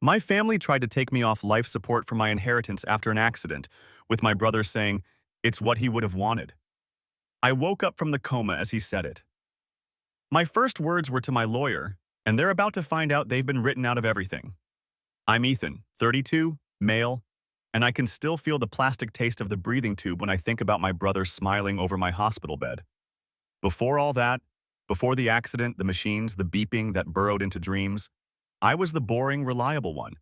My family tried to take me off life support for my inheritance after an accident, with my brother saying, "It's what he would have wanted." I woke up from the coma as he said it. My first words were to my lawyer, and they're about to find out they've been written out of everything. I'm Ethan, 32, male, and I can still feel the plastic taste of the breathing tube when I think about my brother smiling over my hospital bed. Before all that, before the accident, the machines, the beeping that burrowed into dreams, I was the boring, reliable one.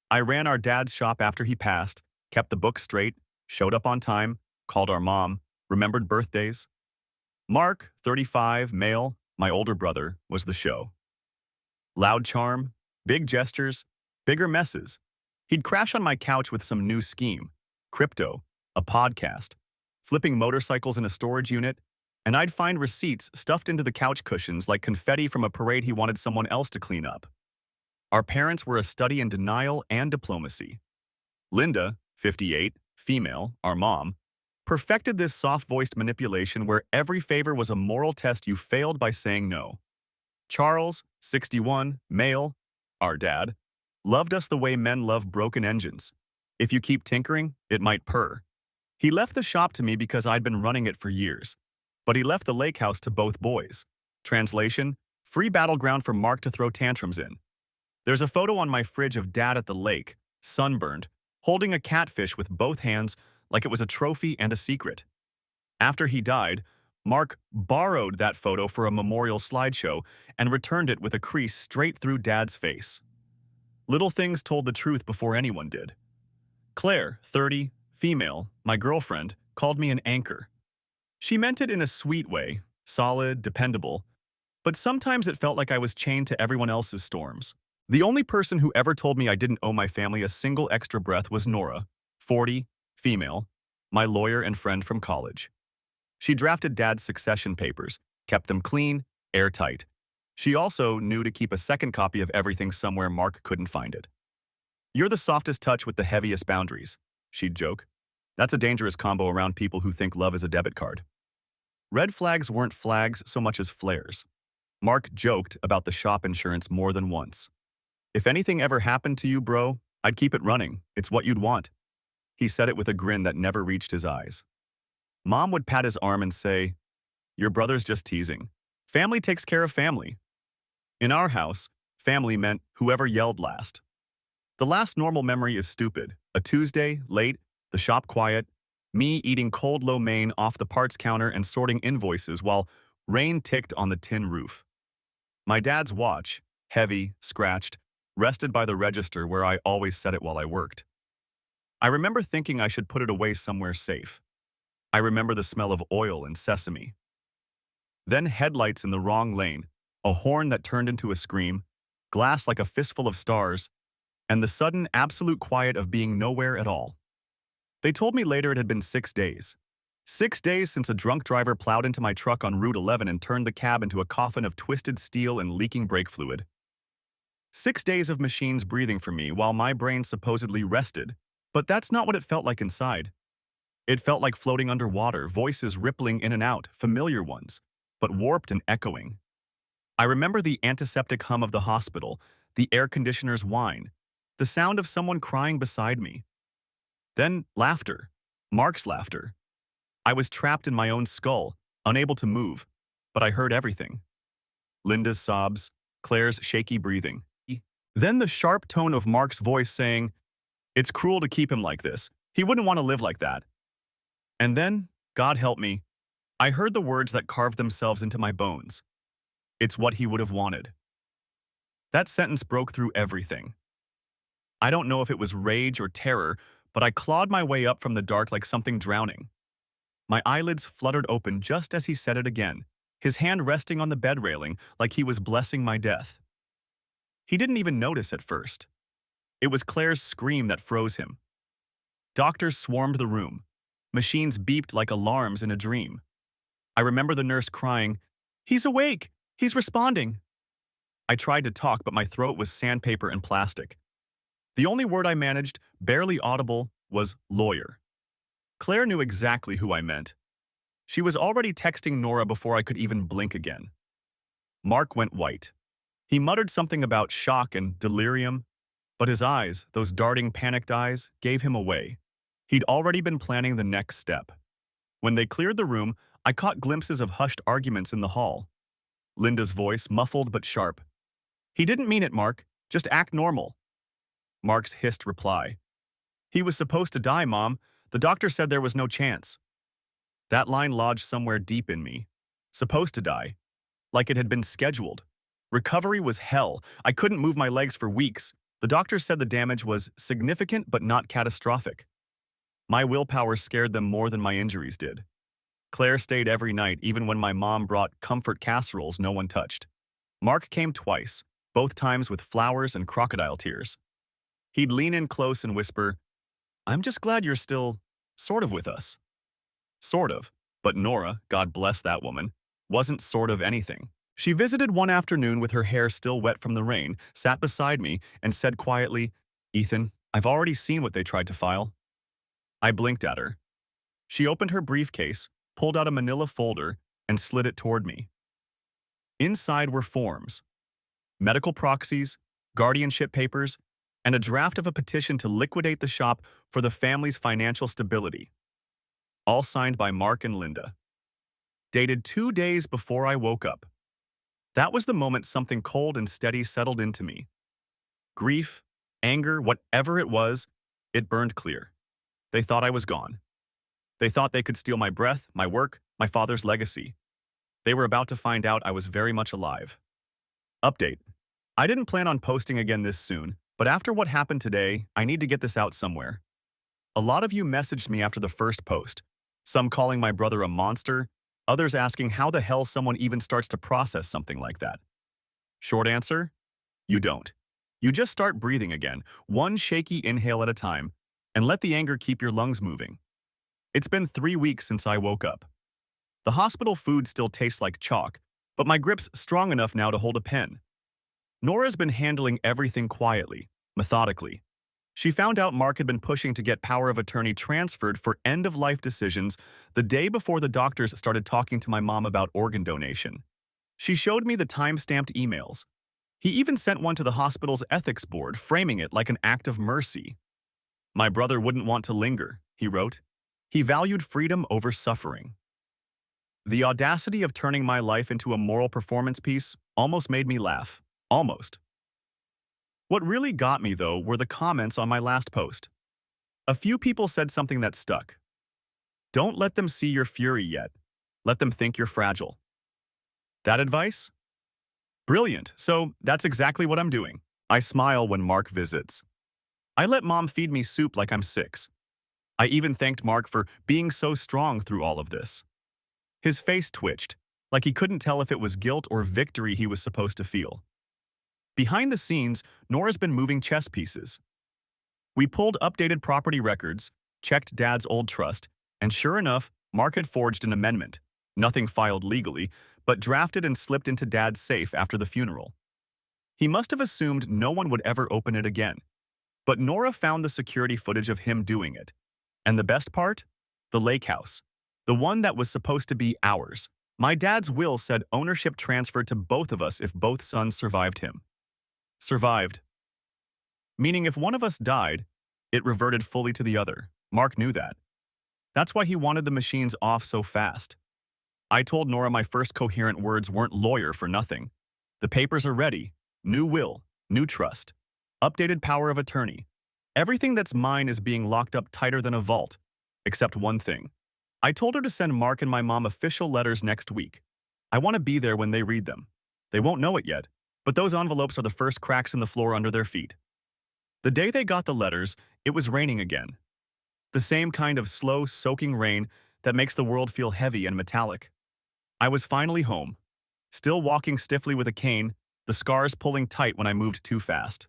I ran our dad's shop after he passed, kept the books straight, showed up on time, called our mom, remembered birthdays. Mark, 35, male, my older brother, was the show. Loud charm, big gestures, bigger messes. He'd crash on my couch with some new scheme, crypto, a podcast, flipping motorcycles in a storage unit, and I'd find receipts stuffed into the couch cushions like confetti from a parade he wanted someone else to clean up. Our parents were a study in denial and diplomacy. Linda, 58, female, our mom, perfected this soft-voiced manipulation where every favor was a moral test you failed by saying no. Charles, 61, male, our dad, loved us the way men love broken engines. If you keep tinkering, it might purr. He left the shop to me because I'd been running it for years, but he left the lake house to both boys. Translation, free battleground for Mark to throw tantrums in. There's a photo on my fridge of Dad at the lake, sunburned, holding a catfish with both hands like it was a trophy and a secret. After he died, Mark borrowed that photo for a memorial slideshow and returned it with a crease straight through Dad's face. Little things told the truth before anyone did. Claire, 30, female, my girlfriend, called me an anchor. She meant it in a sweet way, solid, dependable, but sometimes it felt like I was chained to everyone else's storms. The only person who ever told me I didn't owe my family a single extra breath was Nora, 40, female, my lawyer and friend from college. She drafted Dad's succession papers, kept them clean, airtight. She also knew to keep a second copy of everything somewhere Mark couldn't find it. "You're the softest touch with the heaviest boundaries," she'd joke. That's a dangerous combo around people who think love is a debit card. Red flags weren't flags so much as flares. Mark joked about the shop insurance more than once. "If anything ever happened to you, bro, I'd keep it running. It's what you'd want." He said it with a grin that never reached his eyes. Mom would pat his arm and say, "Your brother's just teasing. Family takes care of family." In our house, family meant whoever yelled last. The last normal memory is stupid. A Tuesday, late, the shop quiet, me eating cold lo mein off the parts counter and sorting invoices while rain ticked on the tin roof. My dad's watch, heavy, scratched, rested by the register where I always set it while I worked. I remember thinking I should put it away somewhere safe. I remember the smell of oil and sesame. Then headlights in the wrong lane, a horn that turned into a scream, glass like a fistful of stars, and the sudden absolute quiet of being nowhere at all. They told me later it had been 6 days. 6 days since a drunk driver plowed into my truck on Route 11 and turned the cab into a coffin of twisted steel and leaking brake fluid. 6 days of machines breathing for me while my brain supposedly rested, but that's not what it felt like inside. It felt like floating underwater, voices rippling in and out, familiar ones, but warped and echoing. I remember the antiseptic hum of the hospital, the air conditioner's whine, the sound of someone crying beside me. Then laughter, Mark's laughter. I was trapped in my own skull, unable to move, but I heard everything. Linda's sobs, Claire's shaky breathing. Then the sharp tone of Mark's voice saying, "It's cruel to keep him like this. He wouldn't want to live like that." And then, God help me, I heard the words that carved themselves into my bones. "It's what he would have wanted." That sentence broke through everything. I don't know if it was rage or terror, but I clawed my way up from the dark like something drowning. My eyelids fluttered open just as he said it again, his hand resting on the bed railing like he was blessing my death. He didn't even notice at first. It was Claire's scream that froze him. Doctors swarmed the room. Machines beeped like alarms in a dream. I remember the nurse crying, "He's awake! He's responding!" I tried to talk, but my throat was sandpaper and plastic. The only word I managed, barely audible, was lawyer. Claire knew exactly who I meant. She was already texting Nora before I could even blink again. Mark went white. He muttered something about shock and delirium. But his eyes, those darting, panicked eyes, gave him away. He'd already been planning the next step. When they cleared the room, I caught glimpses of hushed arguments in the hall. Linda's voice, muffled but sharp. "He didn't mean it, Mark. Just act normal." Mark's hissed reply. "He was supposed to die, Mom. The doctor said there was no chance." That line lodged somewhere deep in me. Supposed to die. Like it had been scheduled. Recovery was hell. I couldn't move my legs for weeks. The doctor said the damage was significant but not catastrophic. My willpower scared them more than my injuries did. Claire stayed every night, even when my mom brought comfort casseroles no one touched. Mark came twice, both times with flowers and crocodile tears. He'd lean in close and whisper, "I'm just glad you're still sort of with us." Sort of. But Nora, God bless that woman, wasn't sort of anything. She visited one afternoon with her hair still wet from the rain, sat beside me, and said quietly, "Ethan, I've already seen what they tried to file." I blinked at her. She opened her briefcase, pulled out a manila folder, and slid it toward me. Inside were forms, medical proxies, guardianship papers, and a draft of a petition to liquidate the shop for the family's financial stability. All signed by Mark and Linda. Dated 2 days before I woke up. That was the moment something cold and steady settled into me. Grief, anger, whatever it was, it burned clear. They thought I was gone. They thought they could steal my breath, my work, my father's legacy. They were about to find out I was very much alive. Update. I didn't plan on posting again this soon, but after what happened today, I need to get this out somewhere. A lot of you messaged me after the first post, some calling my brother a monster, others asking how the hell someone even starts to process something like that. Short answer? You don't. You just start breathing again, one shaky inhale at a time, and let the anger keep your lungs moving. It's been 3 weeks since I woke up. The hospital food still tastes like chalk, but my grip's strong enough now to hold a pen. Nora's been handling everything quietly, methodically. She found out Mark had been pushing to get power of attorney transferred for end-of-life decisions the day before the doctors started talking to my mom about organ donation. She showed me the time-stamped emails. He even sent one to the hospital's ethics board, framing it like an act of mercy. "My brother wouldn't want to linger," he wrote. He valued freedom over suffering. The audacity of turning my life into a moral performance piece almost made me laugh. Almost. What really got me, though, were the comments on my last post. A few people said something that stuck. "Don't let them see your fury yet. Let them think you're fragile." That advice? Brilliant. So that's exactly what I'm doing. I smile when Mark visits. I let Mom feed me soup like I'm 6. I even thanked Mark for being so strong through all of this. His face twitched, like he couldn't tell if it was guilt or victory he was supposed to feel. Behind the scenes, Nora's been moving chess pieces. We pulled updated property records, checked Dad's old trust, and sure enough, Mark had forged an amendment. Nothing filed legally, but drafted and slipped into Dad's safe after the funeral. He must have assumed no one would ever open it again. But Nora found the security footage of him doing it. And the best part? The lake house. The one that was supposed to be ours. My dad's will said ownership transferred to both of us if both sons survived him. Survived. Meaning if one of us died, it reverted fully to the other. Mark knew that. That's why he wanted the machines off so fast. I told Nora my first coherent words weren't lawyer for nothing. The papers are ready. New will, new trust, updated power of attorney. Everything that's mine is being locked up tighter than a vault, except one thing. I told her to send Mark and my mom official letters next week. I want to be there when they read them. They won't know it yet, but those envelopes are the first cracks in the floor under their feet. The day they got the letters, it was raining again. The same kind of slow, soaking rain that makes the world feel heavy and metallic. I was finally home, still walking stiffly with a cane, the scars pulling tight when I moved too fast.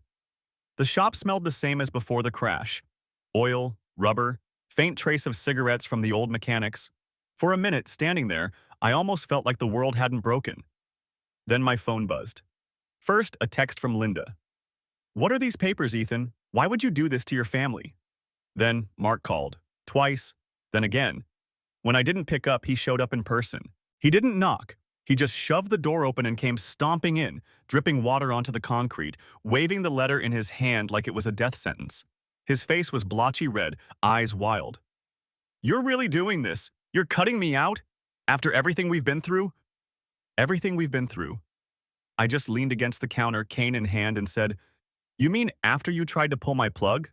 The shop smelled the same as before the crash. Oil, rubber, faint trace of cigarettes from the old mechanics. For a minute, standing there, I almost felt like the world hadn't broken. Then my phone buzzed. First, a text from Linda. "What are these papers, Ethan? Why would you do this to your family?" Then Mark called. Twice, then again. When I didn't pick up, he showed up in person. He didn't knock. He just shoved the door open and came stomping in, dripping water onto the concrete, waving the letter in his hand like it was a death sentence. His face was blotchy red, eyes wild. "You're really doing this? You're cutting me out? After everything we've been through?" "Everything we've been through." I just leaned against the counter, cane in hand, and said, "You mean after you tried to pull my plug?"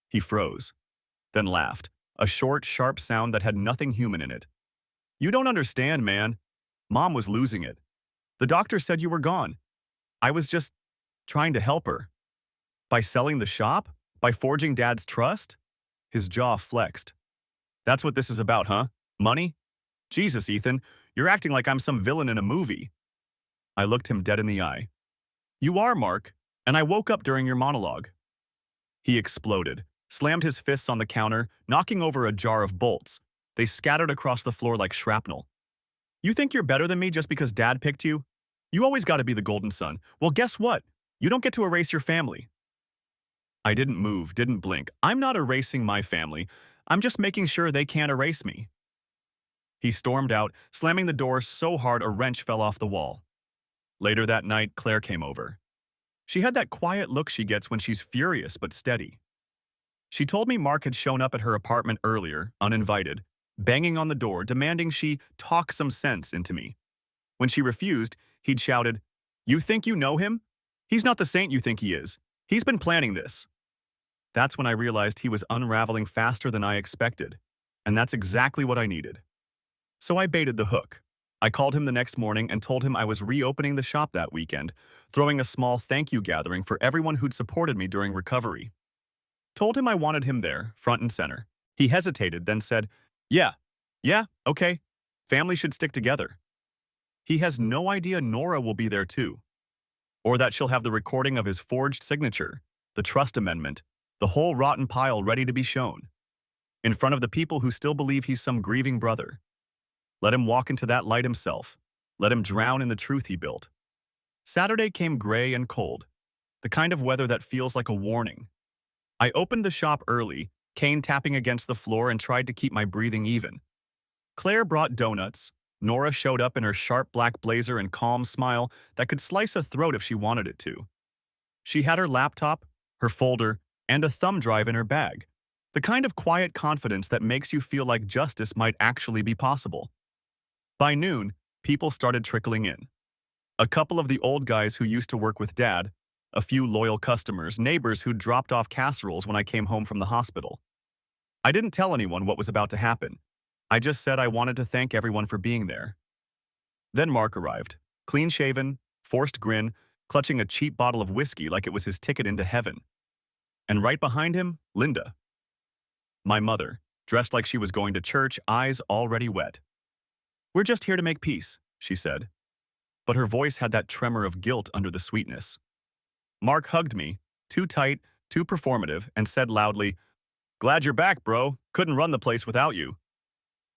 He froze, then laughed, a short, sharp sound that had nothing human in it. "You don't understand, man. Mom was losing it. The doctor said you were gone. I was just trying to help her. By selling the shop? By forging Dad's trust?" His jaw flexed. "That's what this is about, huh? Money? Jesus, Ethan, you're acting like I'm some villain in a movie." I looked him dead in the eye. "You are, Mark, and I woke up during your monologue." He exploded, slammed his fists on the counter, knocking over a jar of bolts. They scattered across the floor like shrapnel. "You think you're better than me just because Dad picked you? You always got to be the golden son. Well, guess what? You don't get to erase your family." I didn't move, didn't blink. "I'm not erasing my family. I'm just making sure they can't erase me." He stormed out, slamming the door so hard a wrench fell off the wall. Later that night, Claire came over. She had that quiet look she gets when she's furious but steady. She told me Mark had shown up at her apartment earlier, uninvited, banging on the door, demanding she talk some sense into me. When she refused, he'd shouted, "You think you know him? He's not the saint you think he is. He's been planning this." That's when I realized he was unraveling faster than I expected, and that's exactly what I needed. So I baited the hook. I called him the next morning and told him I was reopening the shop that weekend, throwing a small thank you gathering for everyone who'd supported me during recovery. Told him I wanted him there, front and center. He hesitated, then said, Yeah, okay. Family should stick together." He has no idea Nora will be there too, or that she'll have the recording of his forged signature, the trust amendment, the whole rotten pile ready to be shown, in front of the people who still believe he's some grieving brother. Let him walk into that light himself. Let him drown in the truth he built. Saturday came gray and cold, the kind of weather that feels like a warning. I opened the shop early, cane tapping against the floor, and tried to keep my breathing even. Claire brought donuts. Nora showed up in her sharp black blazer and calm smile that could slice a throat if she wanted it to. She had her laptop, her folder, and a thumb drive in her bag, the kind of quiet confidence that makes you feel like justice might actually be possible. By noon, people started trickling in. A couple of the old guys who used to work with Dad, a few loyal customers, neighbors who'd dropped off casseroles when I came home from the hospital. I didn't tell anyone what was about to happen. I just said I wanted to thank everyone for being there. Then Mark arrived, clean-shaven, forced grin, clutching a cheap bottle of whiskey like it was his ticket into heaven. And right behind him, Linda. My mother, dressed like she was going to church, eyes already wet. "We're just here to make peace," she said. But her voice had that tremor of guilt under the sweetness. Mark hugged me, too tight, too performative, and said loudly, "Glad you're back, bro. Couldn't run the place without you."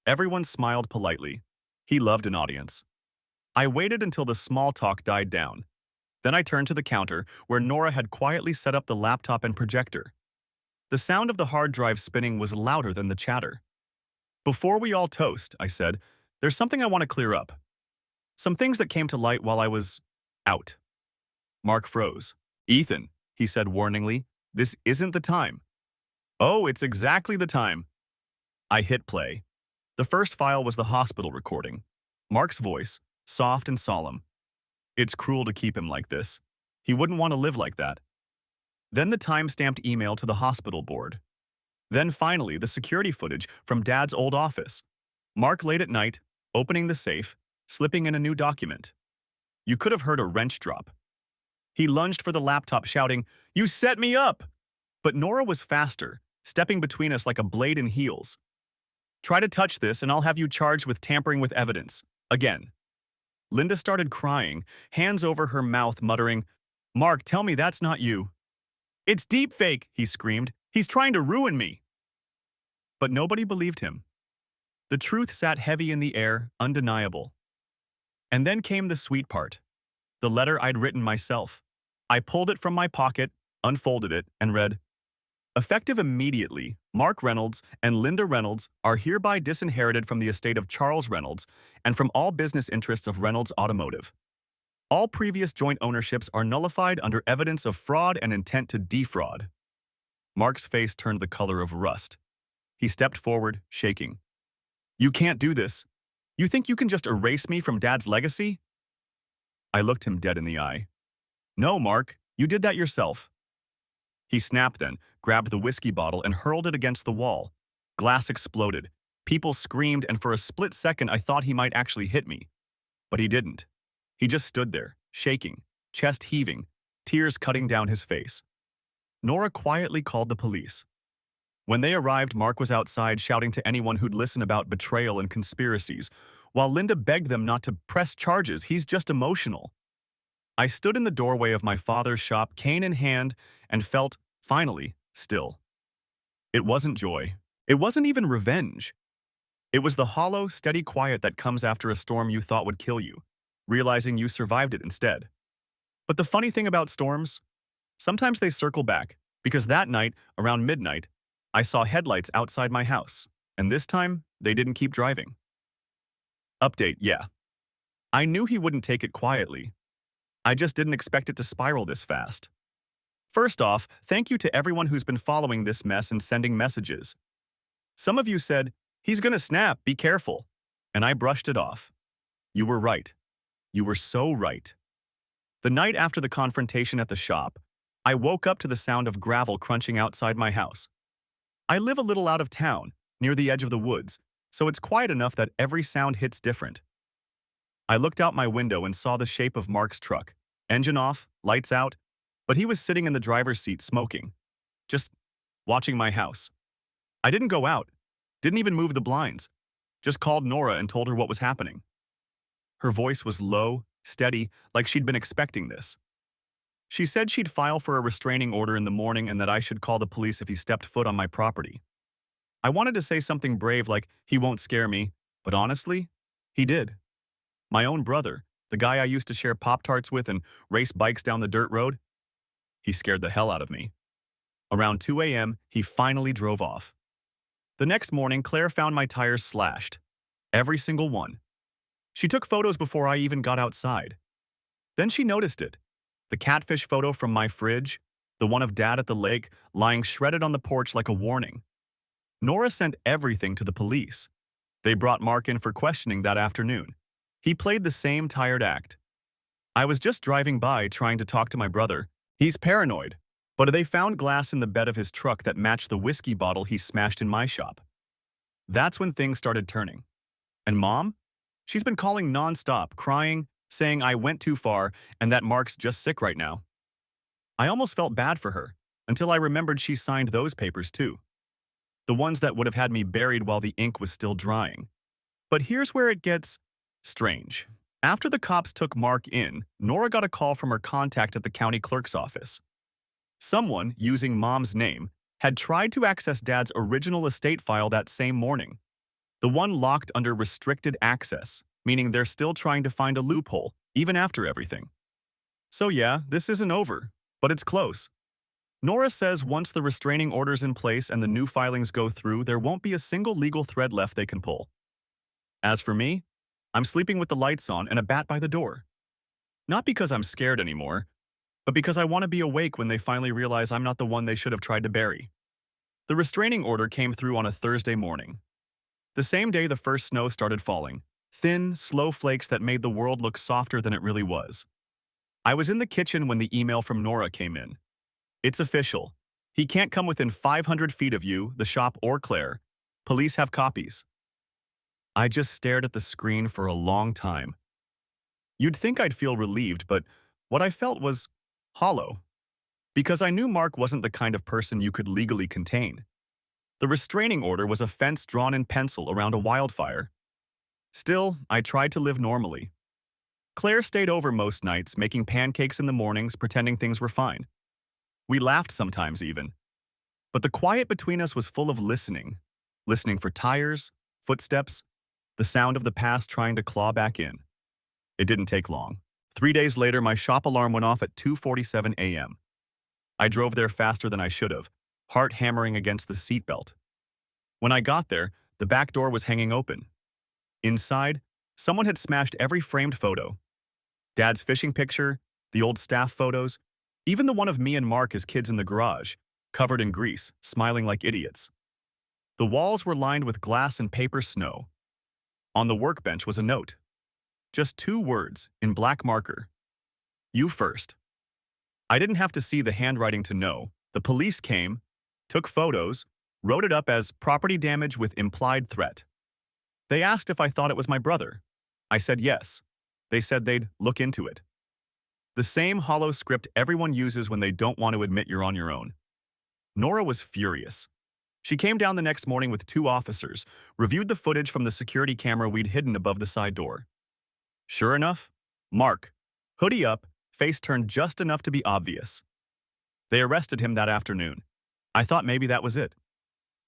Everyone smiled politely. He loved an audience. I waited until the small talk died down. Then I turned to the counter, where Nora had quietly set up the laptop and projector. The sound of the hard drive spinning was louder than the chatter. "Before we all toast," I said, "there's something I want to clear up. Some things that came to light while I was out." Mark froze. "Ethan," he said warningly, "this isn't the time." "Oh, it's exactly the time." I hit play. The first file was the hospital recording. Mark's voice, soft and solemn. It's cruel to keep him like this. He wouldn't want to live like that. Then the time-stamped email to the hospital board. Then finally, the security footage from Dad's old office. Mark late at night, opening the safe, slipping in a new document. You could have heard a wrench drop. He lunged for the laptop, shouting, "You set me up!" But Nora was faster, stepping between us like a blade in heels. "Try to touch this and I'll have you charged with tampering with evidence. Again." Linda started crying, hands over her mouth, muttering, "Mark, tell me that's not you." "It's deepfake," he screamed. "He's trying to ruin me." But nobody believed him. The truth sat heavy in the air, undeniable. And then came the sweet part. The letter I'd written myself. I pulled it from my pocket, unfolded it, and read, Effective immediately, Mark Reynolds and Linda Reynolds are hereby disinherited from the estate of Charles Reynolds and from all business interests of Reynolds Automotive. All previous joint ownerships are nullified under evidence of fraud and intent to defraud. Mark's face turned the color of rust. He stepped forward, shaking. You can't do this. You think you can just erase me from Dad's legacy? I looked him dead in the eye. No, Mark, you did that yourself. He snapped then, grabbed the whiskey bottle and hurled it against the wall. Glass exploded. People screamed, and for a split second I thought he might actually hit me. But he didn't. He just stood there, shaking, chest heaving, tears cutting down his face. Nora quietly called the police. When they arrived, Mark was outside shouting to anyone who'd listen about betrayal and conspiracies, while Linda begged them not to press charges. He's just emotional. I stood in the doorway of my father's shop, cane in hand, and felt, finally, still. It wasn't joy. It wasn't even revenge. It was the hollow, steady quiet that comes after a storm you thought would kill you, realizing you survived it instead. But the funny thing about storms? Sometimes they circle back, because that night, around midnight, I saw headlights outside my house, and this time, they didn't keep driving. Update, yeah. I knew he wouldn't take it quietly. I just didn't expect it to spiral this fast. First off, thank you to everyone who's been following this mess and sending messages. Some of you said, "He's gonna snap, be careful," and I brushed it off. You were right. You were so right. The night after the confrontation at the shop, I woke up to the sound of gravel crunching outside my house. I live a little out of town, near the edge of the woods, so it's quiet enough that every sound hits different. I looked out my window and saw the shape of Mark's truck. Engine off, lights out, but he was sitting in the driver's seat smoking, just watching my house. I didn't go out, didn't even move the blinds, just called Nora and told her what was happening. Her voice was low, steady, like she'd been expecting this. She said she'd file for a restraining order in the morning and that I should call the police if he stepped foot on my property. I wanted to say something brave like, "He won't scare me," but honestly, he did. My own brother, the guy I used to share Pop-Tarts with and race bikes down the dirt road, he scared the hell out of me. Around 2 a.m., he finally drove off. The next morning, Claire found my tires slashed. Every single one. She took photos before I even got outside. Then she noticed it. The catfish photo from my fridge, the one of Dad at the lake, lying shredded on the porch like a warning. Nora sent everything to the police. They brought Mark in for questioning that afternoon. He played the same tired act. I was just driving by trying to talk to my brother. He's paranoid. But they found glass in the bed of his truck that matched the whiskey bottle he smashed in my shop. That's when things started turning. And Mom? She's been calling nonstop, crying, saying I went too far and that Mark's just sick right now. I almost felt bad for her, until I remembered she signed those papers too. The ones that would have had me buried while the ink was still drying. But here's where it gets strange. After the cops took Mark in, Nora got a call from her contact at the county clerk's office. Someone, using Mom's name, had tried to access Dad's original estate file that same morning. The one locked under restricted access, meaning they're still trying to find a loophole, even after everything. So yeah, this isn't over, but it's close. Nora says once the restraining order's in place and the new filings go through, there won't be a single legal thread left they can pull. As for me, I'm sleeping with the lights on and a bat by the door. Not because I'm scared anymore, but because I want to be awake when they finally realize I'm not the one they should have tried to bury. The restraining order came through on a Thursday morning. The same day the first snow started falling, thin, slow flakes that made the world look softer than it really was. I was in the kitchen when the email from Nora came in. It's official. He can't come within 500 feet of you, the shop, or Claire. Police have copies. I just stared at the screen for a long time. You'd think I'd feel relieved, but what I felt was hollow. Because I knew Mark wasn't the kind of person you could legally contain. The restraining order was a fence drawn in pencil around a wildfire. Still, I tried to live normally. Claire stayed over most nights, making pancakes in the mornings, pretending things were fine. We laughed sometimes even. But the quiet between us was full of listening. Listening for tires, footsteps, the sound of the past trying to claw back in. It didn't take long. 3 days later, my shop alarm went off at 2:47 a.m. I drove there faster than I should have, heart hammering against the seatbelt. When I got there, the back door was hanging open. Inside, someone had smashed every framed photo. Dad's fishing picture, the old staff photos, even the one of me and Mark as kids in the garage, covered in grease, smiling like idiots. The walls were lined with glass and paper snow. On the workbench was a note. Just 2 words, in black marker. You first. I didn't have to see the handwriting to know. The police came, took photos, wrote it up as property damage with implied threat. They asked if I thought it was my brother. I said yes. They said they'd look into it. The same hollow script everyone uses when they don't want to admit you're on your own. Nora was furious. She came down the next morning with 2 officers, reviewed the footage from the security camera we'd hidden above the side door. Sure enough, Mark, hoodie up, face turned just enough to be obvious. They arrested him that afternoon. I thought maybe that was it.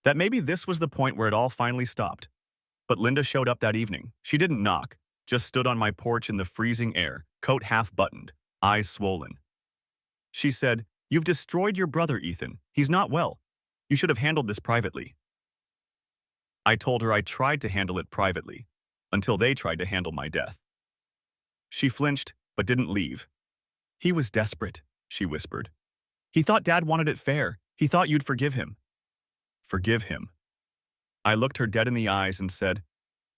That maybe this was the point where it all finally stopped. But Linda showed up that evening. She didn't knock, just stood on my porch in the freezing air, coat half buttoned, eyes swollen. She said, "You've destroyed your brother, Ethan. He's not well. You should have handled this privately." I told her I tried to handle it privately, until they tried to handle my death. She flinched, but didn't leave. "He was desperate," she whispered. "He thought Dad wanted it fair. He thought you'd forgive him." Forgive him. I looked her dead in the eyes and said,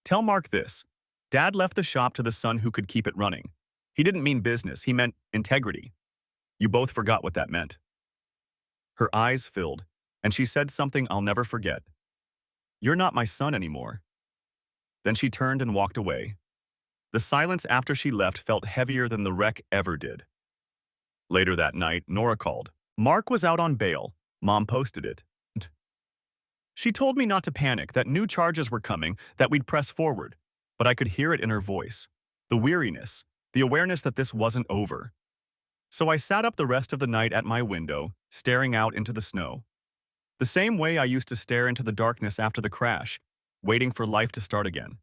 "Tell Mark this. Dad left the shop to the son who could keep it running. He didn't mean business, he meant integrity. You both forgot what that meant." Her eyes filled, and she said something I'll never forget. "You're not my son anymore." Then she turned and walked away. The silence after she left felt heavier than the wreck ever did. Later that night, Nora called. Mark was out on bail. Mom posted it. She told me not to panic, that new charges were coming, that we'd press forward. But I could hear it in her voice. The weariness, the awareness that this wasn't over. So I sat up the rest of the night at my window, staring out into the snow. The same way I used to stare into the darkness after the crash, waiting for life to start again.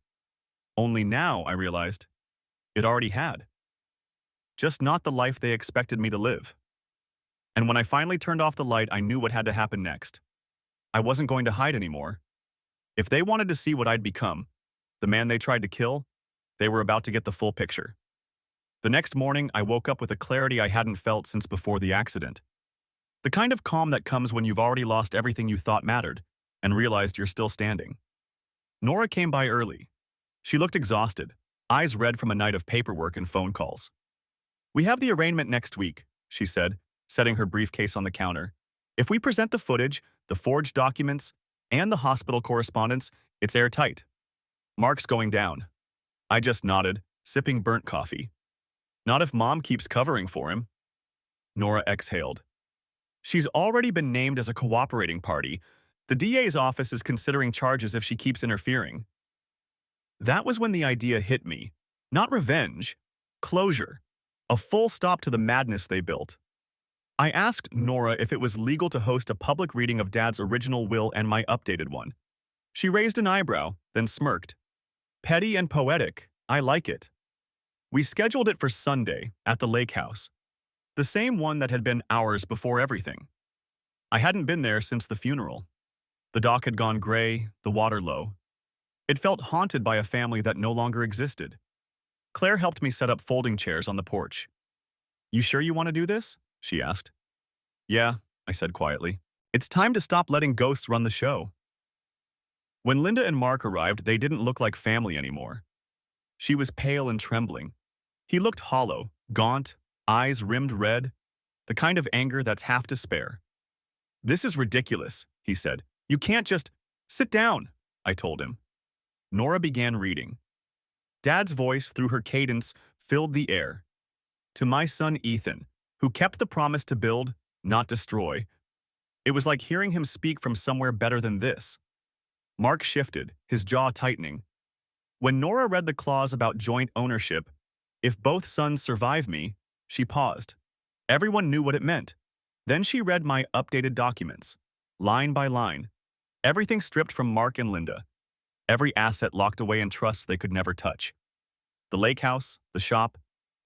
Only now, I realized, it already had. Just not the life they expected me to live. And when I finally turned off the light, I knew what had to happen next. I wasn't going to hide anymore. If they wanted to see what I'd become, the man they tried to kill, they were about to get the full picture. The next morning, I woke up with a clarity I hadn't felt since before the accident. The kind of calm that comes when you've already lost everything you thought mattered and realized you're still standing. Nora came by early. She looked exhausted, eyes red from a night of paperwork and phone calls. "We have the arraignment next week," she said, setting her briefcase on the counter. "If we present the footage, the forged documents, and the hospital correspondence, it's airtight. Mark's going down." I just nodded, sipping burnt coffee. "Not if Mom keeps covering for him." Nora exhaled. "She's already been named as a cooperating party. The DA's office is considering charges if she keeps interfering." That was when the idea hit me. Not revenge, closure. A full stop to the madness they built. I asked Nora if it was legal to host a public reading of Dad's original will and my updated one. She raised an eyebrow, then smirked. "Petty and poetic, I like it." We scheduled it for Sunday at the lake house, the same one that had been ours before everything. I hadn't been there since the funeral. The dock had gone gray, the water low. It felt haunted by a family that no longer existed. Claire helped me set up folding chairs on the porch. "You sure you want to do this?" she asked. "Yeah," I said quietly. "It's time to stop letting ghosts run the show." When Linda and Mark arrived, they didn't look like family anymore. She was pale and trembling. He looked hollow, gaunt, eyes rimmed red, the kind of anger that's half despair. "This is ridiculous," he said. "You can't just sit down," I told him. Nora began reading. Dad's voice, through her cadence, filled the air. "To my son Ethan, who kept the promise to build, not destroy." It was like hearing him speak from somewhere better than this. Mark shifted, his jaw tightening. When Nora read the clause about joint ownership, "If both sons survive me," she paused. Everyone knew what it meant. Then she read my updated documents, line by line. Everything stripped from Mark and Linda. Every asset locked away in trusts they could never touch. The lake house, the shop,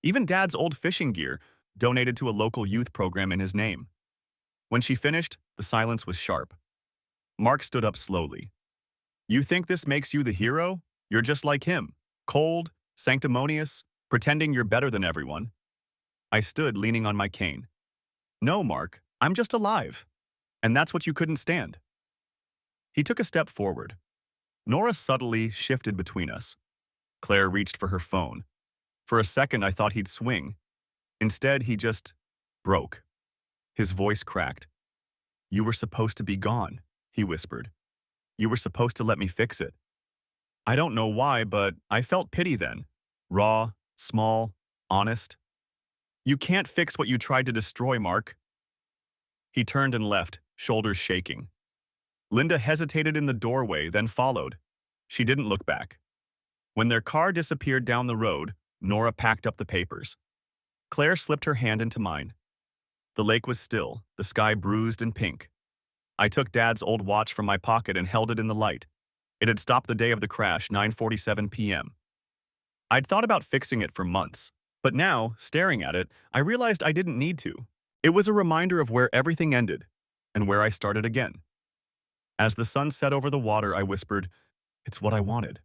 even Dad's old fishing gear, donated to a local youth program in his name. When she finished, the silence was sharp. Mark stood up slowly. You think this makes you the hero? You're just like him. Cold, sanctimonious, pretending you're better than everyone. I stood leaning on my cane. No, Mark, I'm just alive. And that's what you couldn't stand. He took a step forward. Nora subtly shifted between us. Claire reached for her phone. For a second, I thought he'd swing. Instead, he just broke. His voice cracked. You were supposed to be gone, he whispered. You were supposed to let me fix it. I don't know why, but I felt pity then. Raw, small, honest. You can't fix what you tried to destroy, Mark. He turned and left, shoulders shaking. Linda hesitated in the doorway, then followed. She didn't look back. When their car disappeared down the road, Nora packed up the papers. Claire slipped her hand into mine. The lake was still, the sky bruised and pink. I took Dad's old watch from my pocket and held it in the light. It had stopped the day of the crash, 9:47 p.m. I'd thought about fixing it for months, but now, staring at it, I realized I didn't need to. It was a reminder of where everything ended and where I started again. As the sun set over the water, I whispered, it's what I wanted.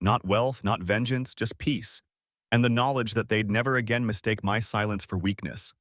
Not wealth, not vengeance, just peace, and the knowledge that they'd never again mistake my silence for weakness.